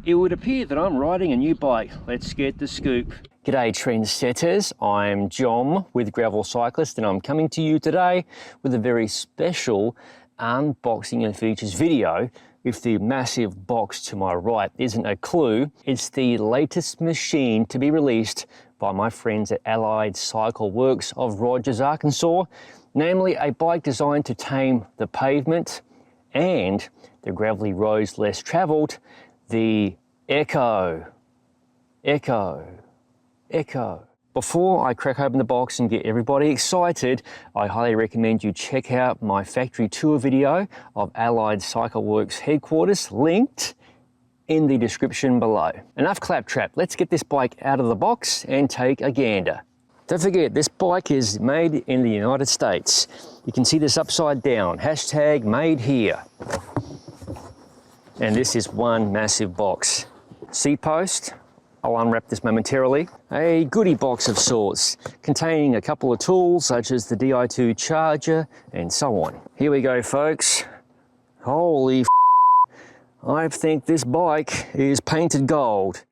It would appear that I'm riding a new bike. Let's get the scoop. G'day trendsetters, I'm John with Gravel Cyclist and I'm coming to you today with a very special unboxing and features video. If the massive box to my right isn't a clue, it's the latest machine to be released by my friends at Allied Cycle Works of Rogers, Arkansas, namely a bike designed to tame the pavement and the gravelly roads less travelled, the Echo. Before I crack open the box and get everybody excited, I highly recommend you check out my factory tour video of Allied Cycle Works headquarters, linked in the description below. Enough claptrap, let's get this bike out of the box and take a gander. Don't forget, this bike is made in the United States. You can see this upside down, hashtag made here. And this is one massive box. Seat post, I'll unwrap this momentarily. A goodie box of sorts, containing a couple of tools such as the Di2 charger and so on. Here we go, folks. Holy f***, I think this bike is painted gold.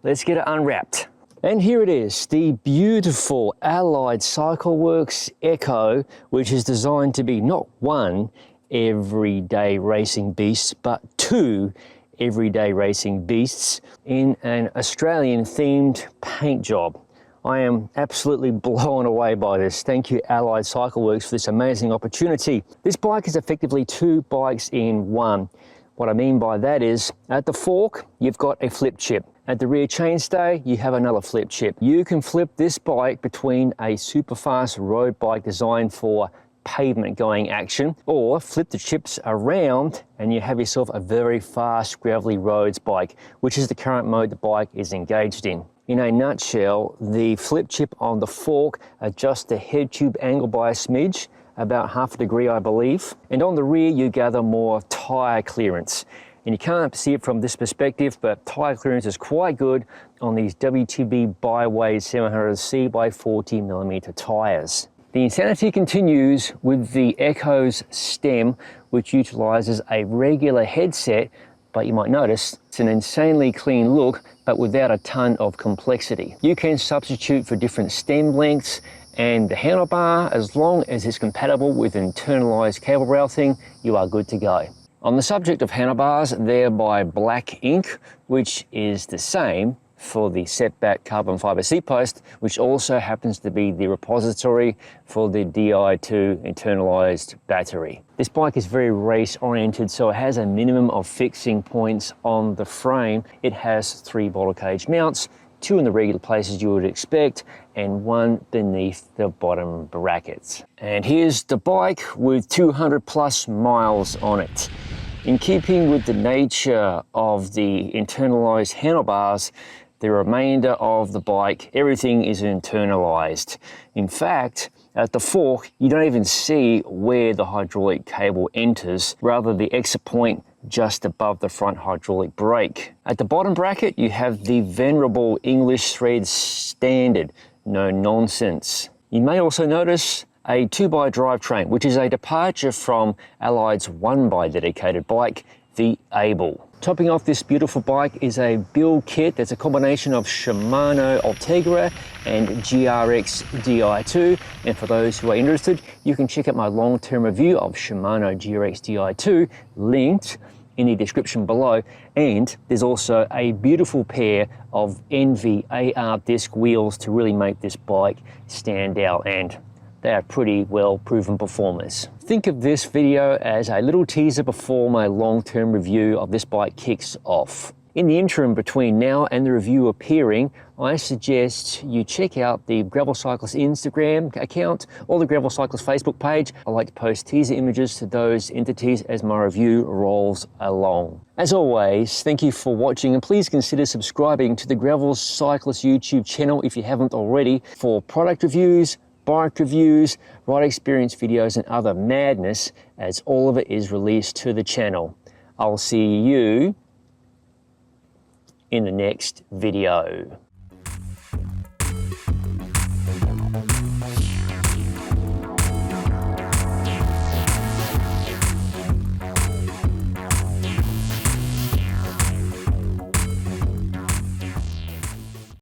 Let's get it unwrapped. And here it is, the beautiful Allied Cycle Works Echo, which is designed to be not one everyday racing beast, but two everyday racing beasts in an Australian themed paint job. I am absolutely blown away by this. Thank you, Allied Cycle Works, for this amazing opportunity. This bike is effectively two bikes in one. What I mean by that is, at the fork, you've got a flip chip. At the rear chainstay, you have another flip chip. You can flip this bike between a super fast road bike designed for pavement going action, or flip the chips around and you have yourself a very fast gravelly roads bike, which is the current mode the bike is engaged in. In a nutshell, the flip chip on the fork adjusts the head tube angle by a smidge, about half a degree I believe, and on the rear you gather more tyre clearance. And you can't see it from this perspective, but tyre clearance is quite good on these WTB Byway 700C by 40mm tyres. The insanity continues with the Echo's stem, which utilizes a regular headset, but you might notice it's an insanely clean look, but without a ton of complexity. You can substitute for different stem lengths, and the handlebar, as long as it's compatible with internalized cable routing, you are good to go. On the subject of handlebars, they're by Black Ink, which is the same for the setback carbon fiber seat post, which also happens to be the repository for the Di2 internalized battery. This bike is very race oriented, so it has a minimum of fixing points on the frame. It has 3 bottle cage mounts, 2 in the regular places you would expect, and 1 beneath the bottom brackets. And here's the bike with 200 plus miles on it. In keeping with the nature of the internalized handlebars, the remainder of the bike, everything is internalized. In fact, at the fork, you don't even see where the hydraulic cable enters, rather the exit point just above the front hydraulic brake. At the bottom bracket, you have the venerable English thread standard, no nonsense. You may also notice a 2x drivetrain, which is a departure from Allied's 1x dedicated bike, the Able. Topping off this beautiful bike is a build kit that's a combination of Shimano Ultegra and GRX Di2. And for those who are interested, you can check out my long-term review of Shimano GRX Di2, linked in the description below. And there's also a beautiful pair of Envy AR disc wheels to really make this bike stand out, and they are pretty well proven performers. Think of this video as a little teaser before my long-term review of this bike kicks off. In the interim between now and the review appearing, I suggest you check out the Gravel Cyclist Instagram account or the Gravel Cyclist Facebook page. I like to post teaser images to those entities as my review rolls along. As always, thank you for watching, and please consider subscribing to the Gravel Cyclist YouTube channel if you haven't already for product reviews, bike reviews, ride experience videos and other madness, as all of it is released to the channel. I'll see you in the next video.